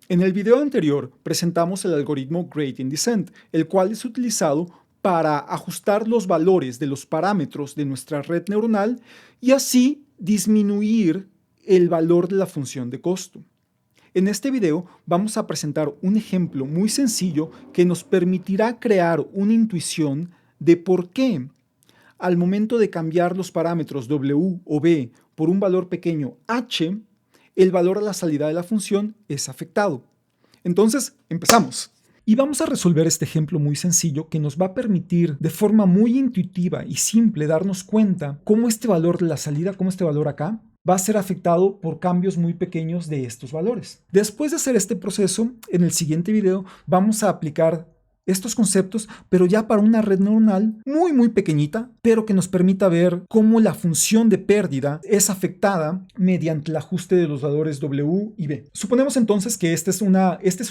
En el video anterior presentamos el algoritmo Gradient Descent, el cual es utilizado para ajustar los valores de los parámetros de nuestra red neuronal y así disminuir el valor de la función de costo. En este video vamos a presentar un ejemplo muy sencillo que nos permitirá crear una intuición de por qué al momento de cambiar los parámetros w o b por un valor pequeño h, el valor a la salida de la función es afectado. Entonces, empezamos. Y vamos a resolver este ejemplo muy sencillo que nos va a permitir de forma muy intuitiva y simple darnos cuenta cómo este valor de la salida, cómo este valor acá, va a ser afectado por cambios muy pequeños de estos valores. Después de hacer este proceso, en el siguiente video vamos a aplicar estos conceptos, pero ya para una red neuronal muy pequeñita, pero que nos permita ver cómo la función de pérdida es afectada mediante el ajuste de los valores W y B. Suponemos entonces que este es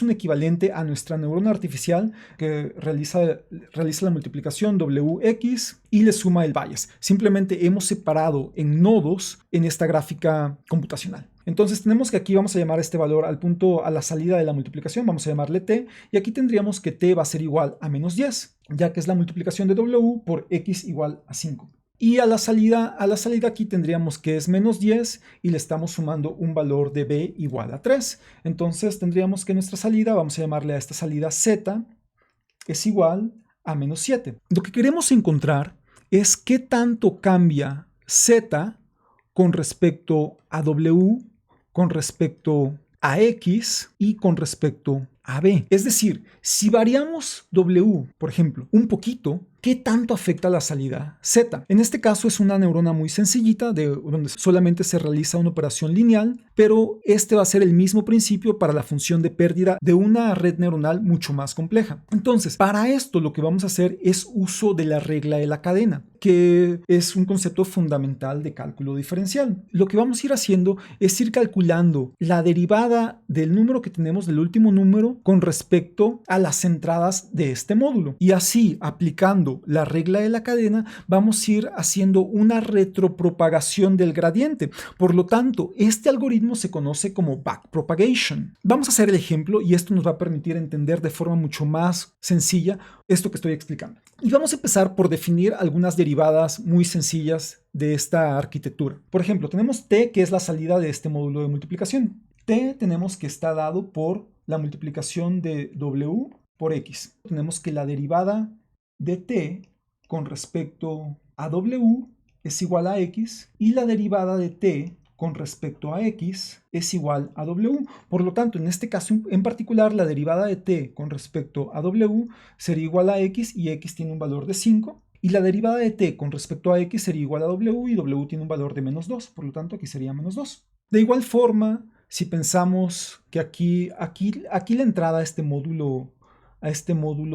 un equivalente a nuestra neurona artificial que realiza la multiplicación WX y le suma el bias. Simplemente hemos separado en nodos en esta gráfica computacional. Entonces tenemos que aquí vamos a llamar este valor al punto a la salida de la multiplicación, vamos a llamarle t, y aquí tendríamos que t va a ser igual a menos 10, ya que es la multiplicación de w por x igual a 5. Y a la salida aquí tendríamos que es menos 10 y le estamos sumando un valor de b igual a 3. Entonces tendríamos que nuestra salida, vamos a llamarle a esta salida z, es igual a menos 7. Lo que queremos encontrar es qué tanto cambia z con respecto a w, con respecto a x y con respecto a b. Es decir, si variamos w, por ejemplo, un poquito, ¿qué tanto afecta la salida z? En este caso es una neurona muy sencillita, donde solamente se realiza una operación lineal, pero este va a ser el mismo principio para la función de pérdida de una red neuronal mucho más compleja. Entonces, para esto lo que vamos a hacer es uso de la regla de la cadena, que es un concepto fundamental de cálculo diferencial. Lo que vamos a ir haciendo es ir calculando la derivada del número que tenemos, del último número, con respecto a las entradas de este módulo. Y así, aplicando la regla de la cadena, vamos a ir haciendo una retropropagación del gradiente. Por lo tanto, este algoritmo se conoce como backpropagation. Vamos a hacer el ejemplo y esto nos va a permitir entender de forma mucho más sencilla esto que estoy explicando. Y vamos a empezar por definir algunas derivadas muy sencillas de esta arquitectura. Por ejemplo, tenemos t, que es la salida de este módulo de multiplicación. T tenemos que está dado por la multiplicación de w por x. Tenemos que la derivada de t con respecto a w es igual a x y la derivada de t con respecto a x es igual a w. Por lo tanto, en este caso en particular, la derivada de t con respecto a w sería igual a x y x tiene un valor de 5. Y la derivada de t con respecto a x sería igual a w y w tiene un valor de menos 2. Por lo tanto, aquí sería menos 2. De igual forma, si pensamos que aquí la entrada a este módulo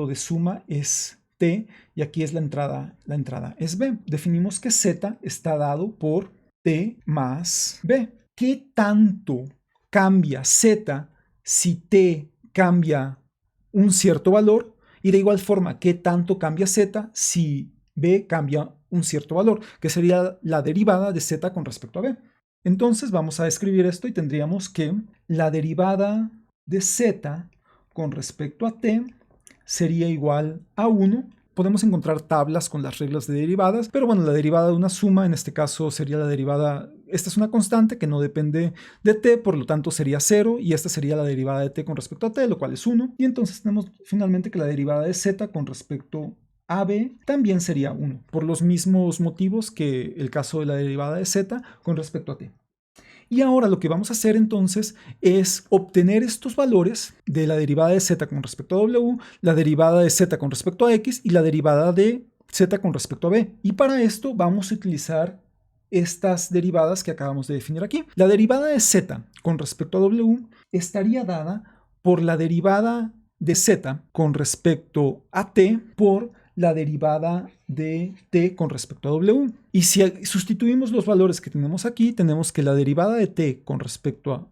de suma es t y aquí es la entrada es b. Definimos que z está dado por t más b. ¿Qué tanto cambia z si t cambia un cierto valor? Y de igual forma, ¿qué tanto cambia z si b cambia un cierto valor? Que sería la derivada de z con respecto a b. Entonces vamos a escribir esto y tendríamos que la derivada de z con respecto a t sería igual a 1. Podemos encontrar tablas con las reglas de derivadas, pero bueno, la derivada de una suma, en este caso sería la derivada, esta es una constante que no depende de t, por lo tanto sería 0, y esta sería la derivada de t con respecto a t, lo cual es 1, y entonces tenemos finalmente que la derivada de z con respecto a b también sería 1, por los mismos motivos que el caso de la derivada de z con respecto a t. Y ahora lo que vamos a hacer entonces es obtener estos valores de la derivada de z con respecto a w, la derivada de z con respecto a x y la derivada de z con respecto a b. Y para esto vamos a utilizar estas derivadas que acabamos de definir aquí. La derivada de z con respecto a w estaría dada por la derivada de z con respecto a t por la derivada de t con respecto a w. Y si sustituimos los valores que tenemos aquí, tenemos que la derivada de t con respecto a,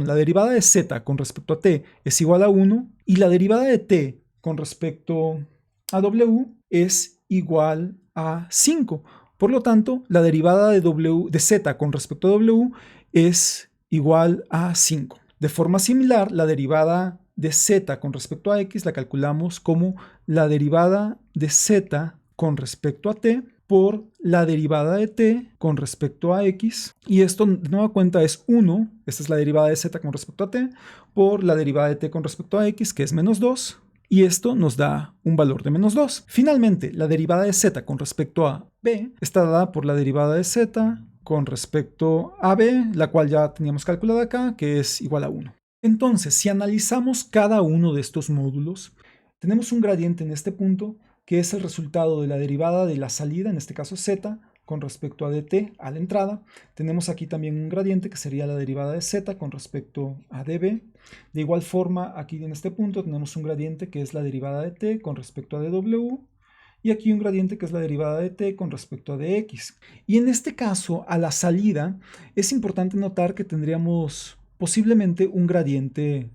la derivada de z con respecto a t es igual a 1 y la derivada de t con respecto a w es igual a 5. Por lo tanto, la derivada de z con respecto a w es igual a 5. De forma similar, la derivada de z con respecto a x la calculamos como la derivada de z con respecto a t por la derivada de t con respecto a x, y esto de nueva cuenta es 1, esta es la derivada de z con respecto a t, por la derivada de t con respecto a x, que es menos 2, y esto nos da un valor de menos 2. Finalmente, la derivada de z con respecto a b está dada por la derivada de z con respecto a b, la cual ya teníamos calculada acá, que es igual a 1. Entonces, si analizamos cada uno de estos módulos, tenemos un gradiente en este punto, que es el resultado de la derivada de la salida, en este caso z, con respecto a dt a la entrada. Tenemos aquí también un gradiente que sería la derivada de z con respecto a db. De igual forma, aquí en este punto tenemos un gradiente que es la derivada de t con respecto a dw. Y aquí un gradiente que es la derivada de t con respecto a dx. Y en este caso, a la salida, es importante notar que tendríamos posiblemente un gradiente.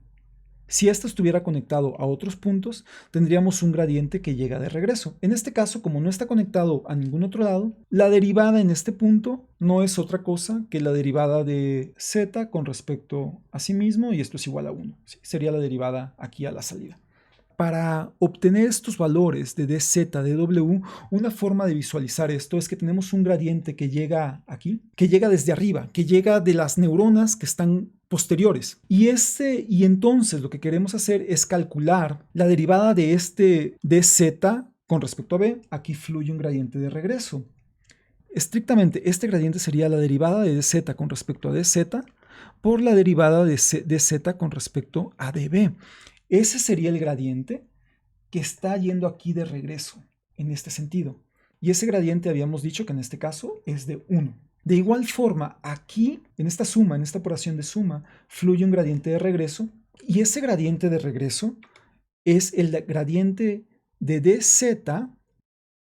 Si esto estuviera conectado a otros puntos, tendríamos un gradiente que llega de regreso. En este caso, como no está conectado a ningún otro lado, la derivada en este punto no es otra cosa que la derivada de z con respecto a sí mismo, y esto es igual a 1. ¿Sí? Sería la derivada aquí a la salida. Para obtener estos valores de dz, dw, una forma de visualizar esto es que tenemos un gradiente que llega aquí, que llega desde arriba, que llega de las neuronas que están posteriores. Y entonces lo que queremos hacer es calcular la derivada de este dz con respecto a b. Aquí fluye un gradiente de regreso. Estrictamente, este gradiente sería la derivada de dz con respecto a dz por la derivada de dz con respecto a db. Ese sería el gradiente que está yendo aquí de regreso, en este sentido. Y ese gradiente habíamos dicho que en este caso es de 1. De igual forma, aquí, en esta suma, en esta operación de suma, fluye un gradiente de regreso. Y ese gradiente de regreso es el gradiente de dz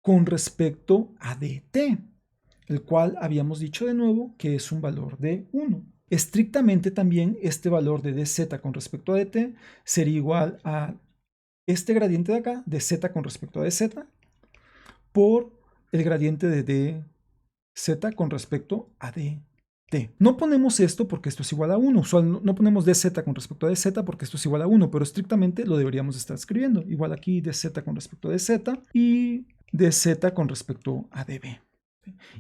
con respecto a dt, el cual habíamos dicho de nuevo que es un valor de 1. Estrictamente también este valor de dz con respecto a dt sería igual a este gradiente de acá, de z con respecto a dz, por el gradiente de dz con respecto a dt. No ponemos esto porque esto es igual a 1. No ponemos dz con respecto a dz porque esto es igual a 1, pero estrictamente lo deberíamos estar escribiendo. Igual aquí dz con respecto a dz y dz con respecto a db.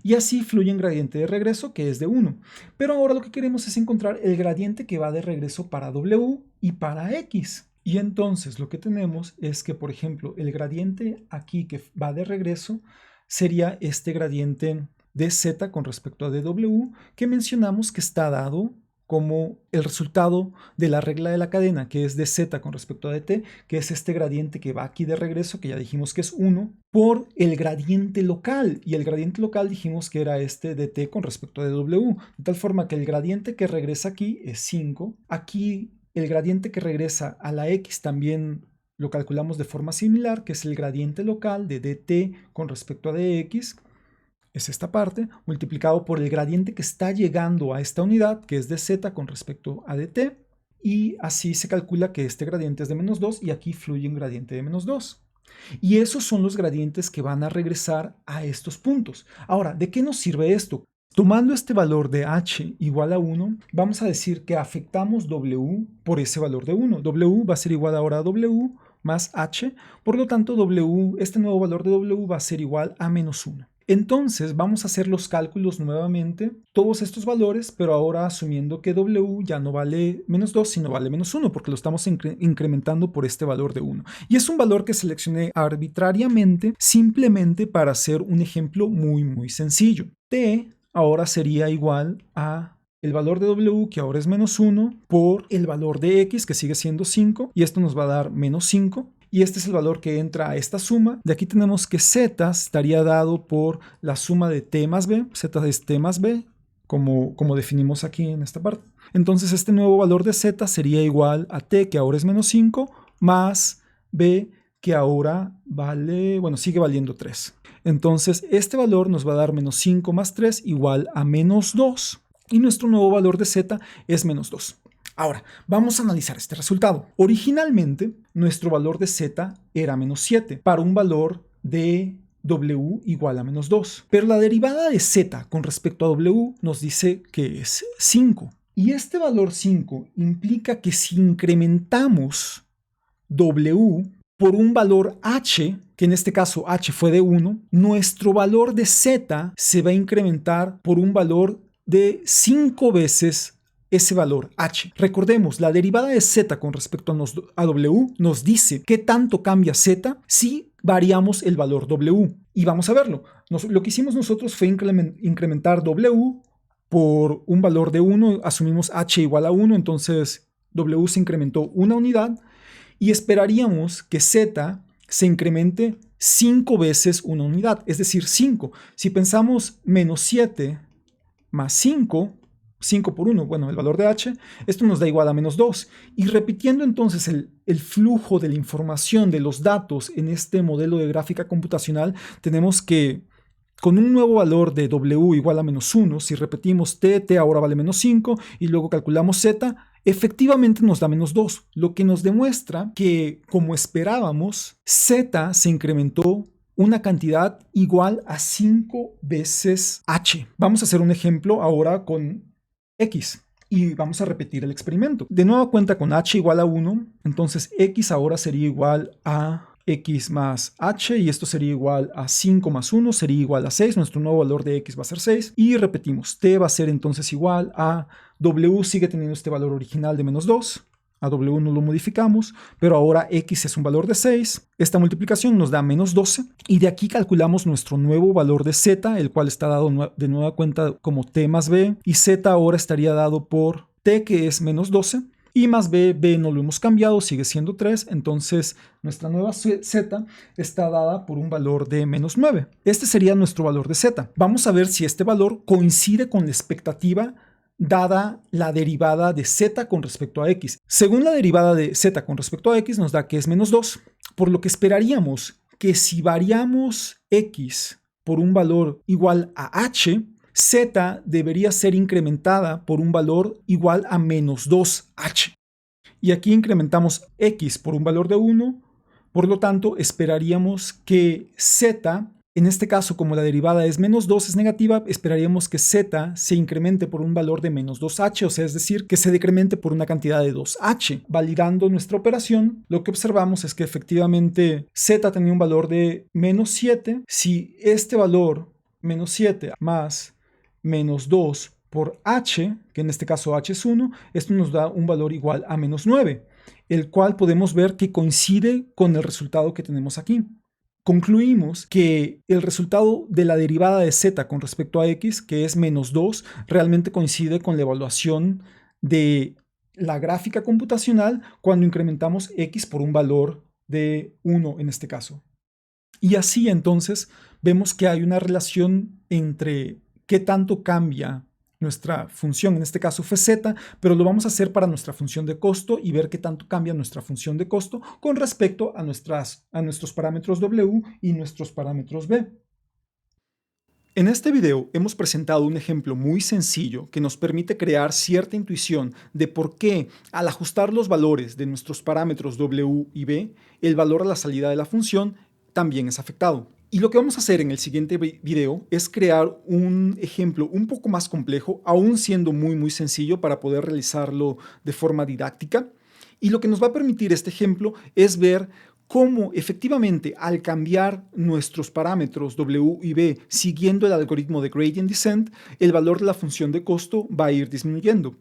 Y así fluye un gradiente de regreso que es de 1. Pero ahora lo que queremos es encontrar el gradiente que va de regreso para w y para x. Y entonces lo que tenemos es que, por ejemplo, el gradiente aquí que va de regreso sería este gradiente de z con respecto a dw que mencionamos que está dado como el resultado de la regla de la cadena, que es de z con respecto a dt, que es este gradiente que va aquí de regreso, que ya dijimos que es 1, por el gradiente local. Y el gradiente local dijimos que era este dt con respecto a dw, de tal forma que el gradiente que regresa aquí es 5. Aquí el gradiente que regresa a la x también lo calculamos de forma similar, que es el gradiente local de dt con respecto a dx, es esta parte, multiplicado por el gradiente que está llegando a esta unidad, que es de z con respecto a dt, y así se calcula que este gradiente es de menos 2 y aquí fluye un gradiente de menos 2. Y esos son los gradientes que van a regresar a estos puntos. Ahora, ¿de qué nos sirve esto? Tomando este valor de h igual a 1, vamos a decir que afectamos w por ese valor de 1. W va a ser igual ahora a w más h, por lo tanto este nuevo valor de w va a ser igual a menos 1. Entonces vamos a hacer los cálculos nuevamente, todos estos valores, pero ahora asumiendo que w ya no vale menos 2, sino vale menos 1, porque lo estamos incrementando por este valor de 1. Y es un valor que seleccioné arbitrariamente, simplemente para hacer un ejemplo muy sencillo. T ahora sería igual a el valor de w, que ahora es menos 1, por el valor de x, que sigue siendo 5, y esto nos va a dar menos 5. Y este es el valor que entra a esta suma. De aquí tenemos que z estaría dado por la suma de t más b. Z es t más b, como definimos aquí en esta parte. Entonces este nuevo valor de z sería igual a t, que ahora es menos 5, más b, que ahora sigue valiendo 3. Entonces este valor nos va a dar menos 5 más 3 igual a menos 2. Y nuestro nuevo valor de z es menos 2. Ahora, vamos a analizar este resultado. Originalmente, nuestro valor de z era menos 7 para un valor de w igual a menos 2. Pero la derivada de z con respecto a w nos dice que es 5. Y este valor 5 implica que si incrementamos W por un valor H, que en este caso H fue de 1, nuestro valor de Z se va a incrementar por un valor de 5 veces ese valor H. Recordemos, la derivada de Z con respecto a W nos dice qué tanto cambia Z si variamos el valor W. Y vamos a verlo. Lo que hicimos nosotros fue incrementar W por un valor de 1, asumimos H igual a 1, entonces W se incrementó una unidad y esperaríamos que Z se incremente 5 veces una unidad, es decir, 5. Si pensamos menos 7 más 5, 5 por 1, bueno, el valor de H, esto nos da igual a menos 2. Y repitiendo entonces el flujo de la información de los datos en este modelo de gráfica computacional, tenemos que con un nuevo valor de W igual a menos 1, si repetimos T ahora vale menos 5 y luego calculamos Z, efectivamente nos da menos 2, lo que nos demuestra que, como esperábamos, Z se incrementó una cantidad igual a 5 veces H. Vamos a hacer un ejemplo ahora con X y vamos a repetir el experimento. De nueva cuenta con H igual a 1, entonces X ahora sería igual a X más H y esto sería igual a 5 más 1, sería igual a 6. Nuestro nuevo valor de X va a ser 6 y repetimos, T va a ser entonces igual a W, sigue teniendo este valor original de menos 2. A W no lo modificamos, pero ahora X es un valor de 6. Esta multiplicación nos da menos 12 y de aquí calculamos nuestro nuevo valor de Z, el cual está dado de nueva cuenta como T más B y Z ahora estaría dado por T, que es menos 12. Y más B no lo hemos cambiado, sigue siendo 3, entonces nuestra nueva Z está dada por un valor de menos 9. Este sería nuestro valor de Z. Vamos a ver si este valor coincide con la expectativa dada la derivada de Z con respecto a X. Según la derivada de Z con respecto a X nos da que es menos 2, por lo que esperaríamos que si variamos X por un valor igual a H, Z debería ser incrementada por un valor igual a menos 2H. Y aquí incrementamos X por un valor de 1, por lo tanto esperaríamos que Z, en este caso como la derivada es menos 2 es negativa, esperaríamos que Z se incremente por un valor de menos 2H, o sea, es decir, que se decremente por una cantidad de 2H. Validando nuestra operación, lo que observamos es que efectivamente Z tenía un valor de menos 7. Si este valor, menos 7 más menos 2 por H, que en este caso H es 1, esto nos da un valor igual a menos 9, el cual podemos ver que coincide con el resultado que tenemos aquí. Concluimos que el resultado de la derivada de Z con respecto a X, que es menos 2, realmente coincide con la evaluación de la gráfica computacional cuando incrementamos X por un valor de 1 en este caso. Y así entonces vemos que hay una relación entre qué tanto cambia nuestra función, en este caso fue Z, pero lo vamos a hacer para nuestra función de costo y ver qué tanto cambia nuestra función de costo con respecto a nuestros parámetros W y nuestros parámetros B. En este video hemos presentado un ejemplo muy sencillo que nos permite crear cierta intuición de por qué al ajustar los valores de nuestros parámetros W y B, el valor a la salida de la función también es afectado. Y lo que vamos a hacer en el siguiente video es crear un ejemplo un poco más complejo, aún siendo muy sencillo para poder realizarlo de forma didáctica. Y lo que nos va a permitir este ejemplo es ver cómo efectivamente al cambiar nuestros parámetros W y B siguiendo el algoritmo de gradient descent, el valor de la función de costo va a ir disminuyendo.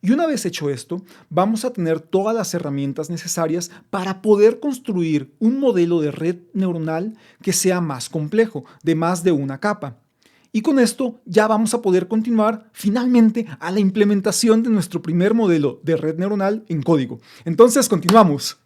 Y una vez hecho esto, vamos a tener todas las herramientas necesarias para poder construir un modelo de red neuronal que sea más complejo, de más de una capa. Y con esto ya vamos a poder continuar finalmente a la implementación de nuestro primer modelo de red neuronal en código. Entonces, continuamos.